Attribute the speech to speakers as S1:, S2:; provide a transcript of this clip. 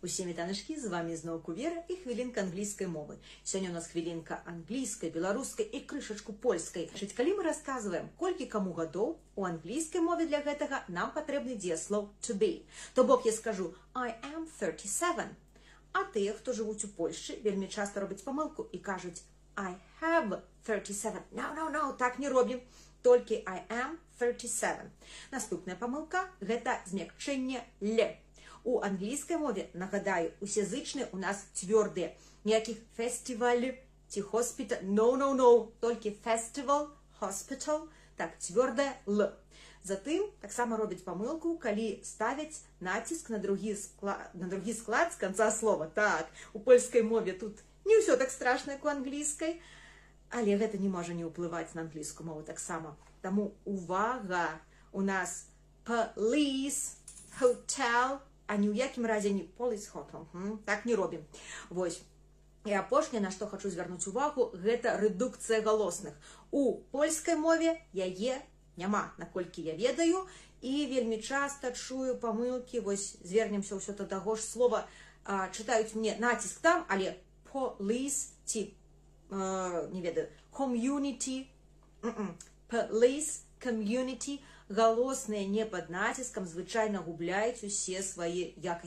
S1: Усім вітаночки, з вами знову Вера і хвилинка англійської мови. Сьогодні у нас хвилинка англійської, білоруської і крышечку польської. Коли ми розказуємо, колькі кому годов, у англійській мові для гэтага нам потрібне дієслов to be. То бок я скажу I am 37. А тих, хто живуть у Польщі, вельми часто роблять помилку і кажуть I have 37. No, так не робимо. Тільки I am 37. Наступна помилка – гэта змякчэнне «л». У англійській мові, нагадаю, усе зычныя у нас твердые. Ніяких фестиваль ці hospital. No. Тільки festival, hospital. Так, твердое «л». Затым так само робять помилку, калі ставять натиск на другі склад з конца слова. Так, у польській мові тут не все так страшно, як у англійській. Але гэта не можа не ўплываць на англійскую мову так само. Таму увага, у нас police, hotel, а ні ў якім разе не police hotel. Так не робім. Вось. І апошняе, на што хочу звярнуць увагу, гэта рэдукцыя галосных. У польскай мове яе няма, наколькі я ведаю, і вельмі часта чую памылкі, вось звернемся ўсё да таго ж слова, чытаюць мне націск там, але police ці не ведаю, community, police, community, галосныя не пад націскам звычайна губляюць усе свае якасці.